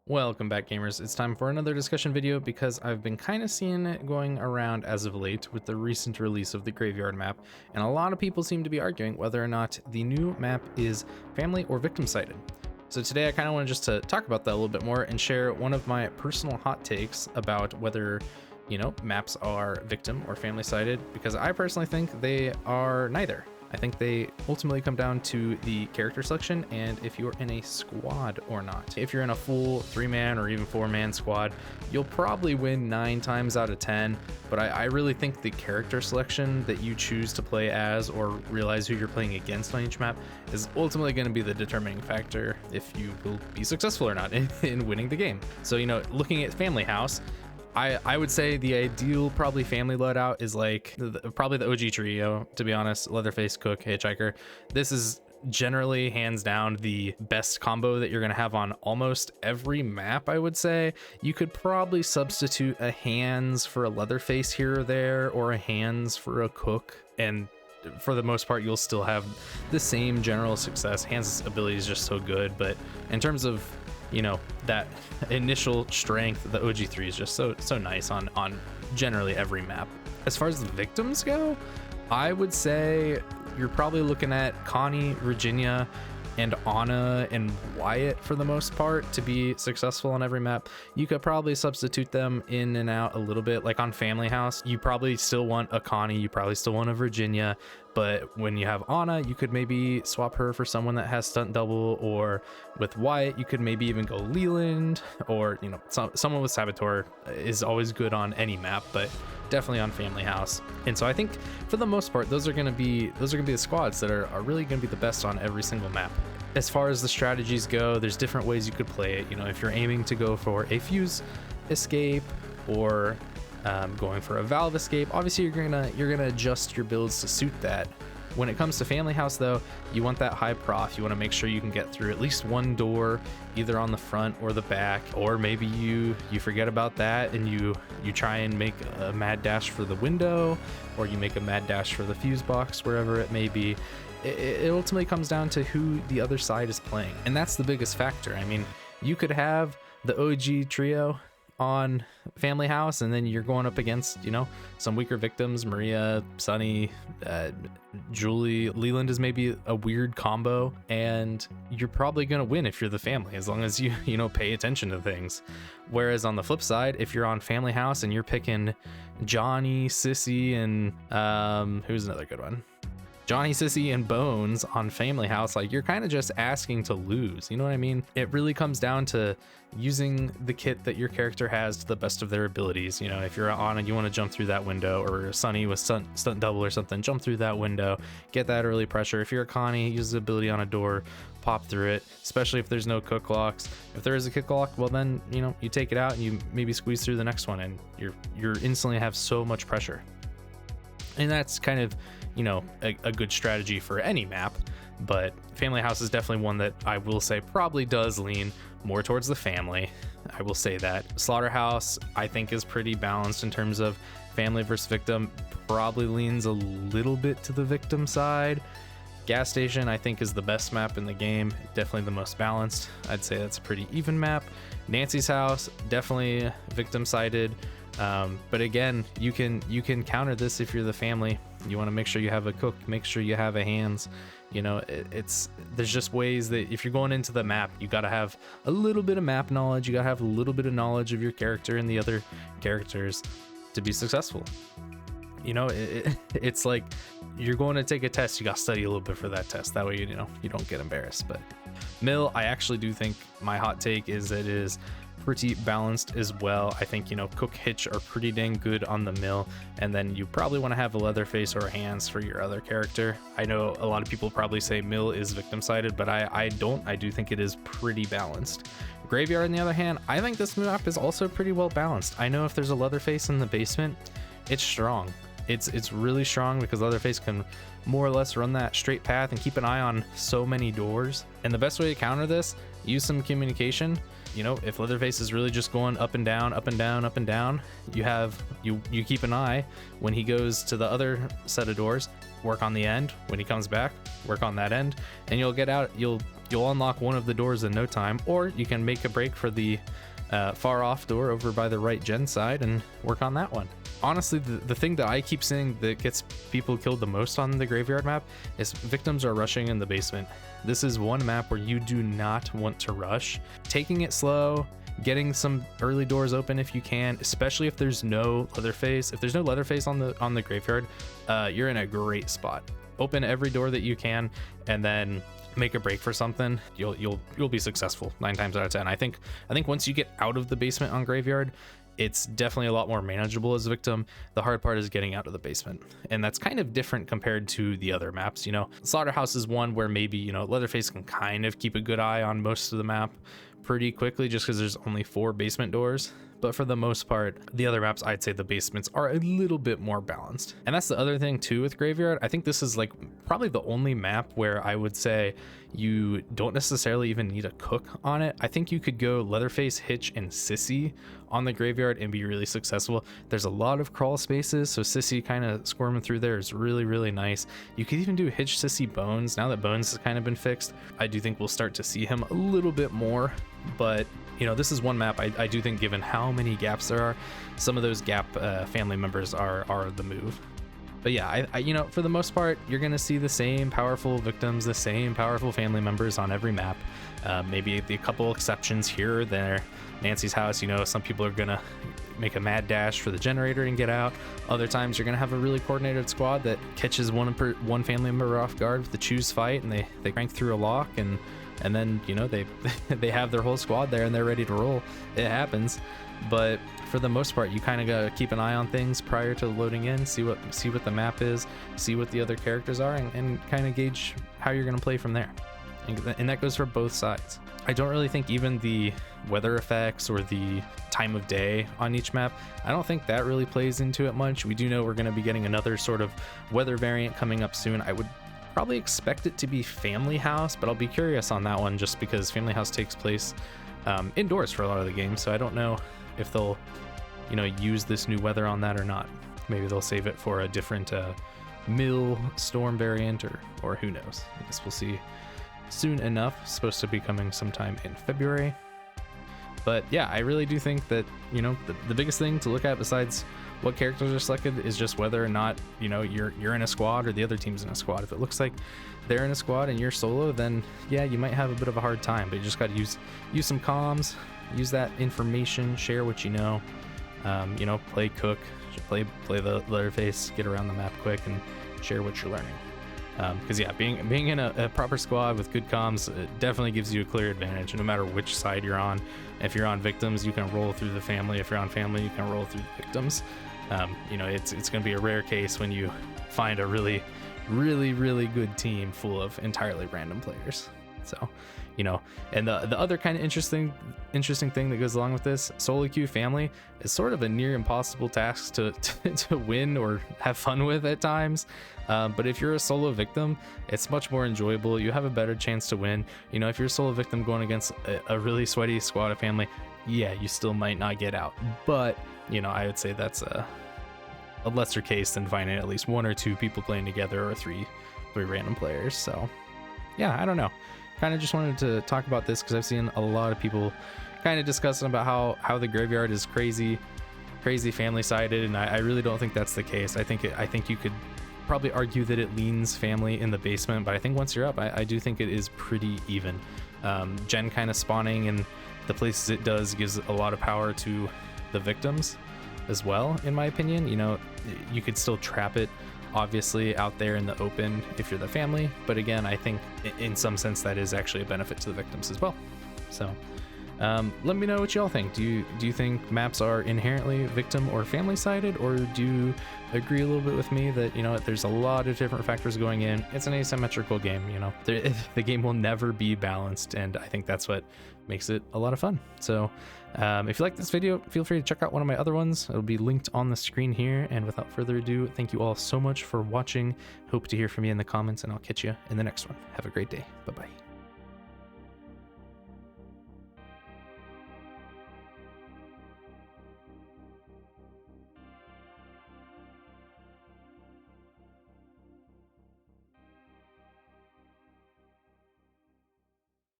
Welcome back, gamers. It's time for another discussion video because I've been kind of seeing it going around as of late with the recent release of the Graveyard map, and a lot of people seem to be arguing whether or not the new map is family or victim sided. So today I kind of want just to talk about that a little bit more and share one of my personal hot takes about whether, maps are victim or family sided, because I personally think they are neither. I think they ultimately come down to the character selection and if you're in a squad or not. If you're in a full 3-man or even 4-man squad, you'll probably win 9 times out of 10, but I really think the character selection that you choose to play as or realize who you're playing against on each map is ultimately going to be the determining factor if you will be successful or not in winning the game. So, looking at Family House, I would say the ideal probably family loadout is like probably the OG trio, to be honest. Leatherface, Cook, Hitchhiker. This is generally hands down the best combo that you're going to have on almost every map. I would say you could probably substitute a hands for a Leatherface here or there, or a hands for a Cook, and for the most part you'll still have the same general success. Hands' ability is just so good, but in terms of that initial strength, the OG3 is just so nice on generally every map. As far as the victims go, I would say you're probably looking at Connie, Virginia, and Anna and Wyatt for the most part to be successful on every map. You could probably substitute them in and out a little bit. Like on Family House, you probably still want a Connie, you probably still want a Virginia, but when you have Anna, you could maybe swap her for someone that has stunt double, or with Wyatt, you could maybe even go Leland, or someone with Saboteur is always good on any map, but definitely on Family House. And so I think for the most part, those are gonna be the squads that are really gonna be the best on every single map. As far as the strategies go, there's different ways you could play it. If you're aiming to go for a fuse escape or going for a valve escape, obviously you're gonna adjust your builds to suit that. When it comes to Family House though, you want that high prof. You want to make sure you can get through at least one door, either on the front or the back, or maybe you forget about that and you try and make a mad dash for the window, or you make a mad dash for the fuse box, wherever it may be. It ultimately comes down to who the other side is playing, and that's the biggest factor. I mean, you could have the OG trio on Family House, and then you're going up against some weaker victims. Maria, Sunny, Julie, Leland is maybe a weird combo, and you're probably gonna win if you're the family, as long as you pay attention to things. Whereas on the flip side, if you're on Family House and you're picking Johnny, Sissy, and who's another good one, Johnny, Sissy, and Bones on Family House, like, you're kind of just asking to lose. You know what I mean? It really comes down to using the kit that your character has to the best of their abilities. If you're on and you want to jump through that window, or Sunny with stunt double or something, jump through that window, get that early pressure. If you're a Connie, use the ability on a door, pop through it, especially if there's no cook locks. If there is a kick lock, well then, you take it out and you maybe squeeze through the next one, and you're instantly have so much pressure. And that's kind of a good strategy for any map, but Family House is definitely one that I will say probably does lean more towards the family. I will say that. Slaughterhouse, I think, is pretty balanced in terms of family versus victim, probably leans a little bit to the victim side. Gas Station, I think, is the best map in the game, definitely the most balanced. I'd say that's a pretty even map. Nancy's House, definitely victim sided. But again, you can counter this if you're the family. You want to make sure you have a cook, make sure you have a hands. There's just ways that if you're going into the map, you got to have a little bit of map knowledge. You got to have a little bit of knowledge of your character and the other characters to be successful. It's like you're going to take a test. You got to study a little bit for that test. That way, you don't get embarrassed. But Mill, I actually do think my hot take is that it is pretty balanced as well. I think Cook, Hitch are pretty dang good on the Mill, and then you probably want to have a Leatherface or a hands for your other character. I know a lot of people probably say Mill is victim sided, but I don't. I do think it is pretty balanced. Graveyard, on the other hand, I think this map is also pretty well balanced. I know if there's a Leatherface in the basement, it's strong. It's really strong because Leatherface can more or less run that straight path and keep an eye on so many doors. And the best way to counter this, use some communication. you know, if Leatherface is really just going up and down, up and down, up and down, you keep an eye when he goes to the other set of doors, work on the end. When he comes back, work on that end, and you'll get out. You'll unlock one of the doors in no time, or you can make a break for the far off door over by the right gen side and work on that one. Honestly, the thing that I keep seeing that gets people killed the most on the graveyard map is victims are rushing in the basement. This is one map where you do not want to rush. Taking it slow, getting some early doors open if you can, especially if there's no Leatherface. If there's no Leatherface on the graveyard, you're in a great spot. Open every door that you can, and then make a break for something. You'll be successful 9 times out of 10. I think once you get out of the basement on graveyard, it's definitely a lot more manageable as a victim. The hard part is getting out of the basement, and that's kind of different compared to the other maps. You know, Slaughterhouse is one where maybe, you know, Leatherface can kind of keep a good eye on most of the map pretty quickly just because there's only 4 basement doors. But for the most part, the other maps, I'd say the basements are a little bit more balanced. And that's the other thing too with Graveyard. I think this is like probably the only map where I would say you don't necessarily even need a cook on it. I think you could go Leatherface, Hitch, and Sissy on the Graveyard and be really successful. There's a lot of crawl spaces, so Sissy kind of squirming through there is really, really nice. You could even do Hitch, Sissy, Bones. Now that Bones has kind of been fixed, I do think we'll start to see him a little bit more. But you know, this is one map I do think, given how many gaps there are, some of those gap family members are the move. But yeah, I you know, for the most part, you're gonna see the same powerful victims, the same powerful family members on every map. Maybe a couple exceptions here or there. Nancy's house, you know, some people are gonna make a mad dash for the generator and get out. Other times you're gonna have a really coordinated squad that catches one family member off guard with the choose fight, and they crank through a lock, and then, you know, they have their whole squad there and they're ready to roll. It happens. But for the most part, you kind of gotta keep an eye on things prior to loading in, see what the map is, see what the other characters are, and kind of gauge how you're gonna play from there. And that goes for both sides. I don't really think even the weather effects or the time of day on each map, I don't think that really plays into it much. We do know we're gonna be getting another sort of weather variant coming up soon. I would probably expect it to be Family House, but I'll be curious on that one just because Family House takes place indoors for a lot of the games, so I don't know if they'll, you know, use this new weather on that or not. Maybe they'll save it for a different mill storm variant, or who knows. I guess we'll see soon enough. It's supposed to be coming sometime in February. But yeah, I really do think that, you know, the biggest thing to look at besides what characters are selected is just whether or not, you know, you're in a squad or the other team's in a squad. If it looks like they're in a squad and you're solo, then yeah, you might have a bit of a hard time, but you just got to use some comms, use that information, share what you know, you know, play cook, play the Leatherface, get around the map quick, and share what you're learning. Because yeah, being in a proper squad with good comms, it definitely gives you a clear advantage no matter which side you're on. If you're on victims, you can roll through the family. If you're on family, you can roll through the victims. You know, it's going to be a rare case when you find a really, really, really good team full of entirely random players. So, you know, and the other kind of interesting thing that goes along with this, solo queue family is sort of a near impossible task to win or have fun with at times. But if you're a solo victim, it's much more enjoyable. You have a better chance to win. You know, if you're a solo victim going against a really sweaty squad of family, yeah, you still might not get out. But, you know, I would say that's a lesser case than finding at least 1 or 2 people playing together, or three random players. So yeah, I don't know. Kind of just wanted to talk about this because I've seen a lot of people kind of discussing about how the graveyard is crazy family sided, and I really don't think that's the case. I think you could probably argue that it leans family in the basement, but I think once you're up, I do think it is pretty even. Gen kind of spawning in the places it does gives a lot of power to the victims as well, in my opinion. You know, you could still trap it obviously out there in the open if you're the family, but again, I think in some sense that is actually a benefit to the victims as well. So let me know what y'all think. Do you think maps are inherently victim or family sided, or do you agree a little bit with me that, you know, there's a lot of different factors going in? It's an asymmetrical game, you know. The game will never be balanced, and I think that's what makes it a lot of fun. So if you like this video, feel free to check out one of my other ones. It'll be linked on the screen here. And without further ado, thank you all so much for watching. Hope to hear from you in the comments, and I'll catch you in the next one. Have a great day. Bye-bye.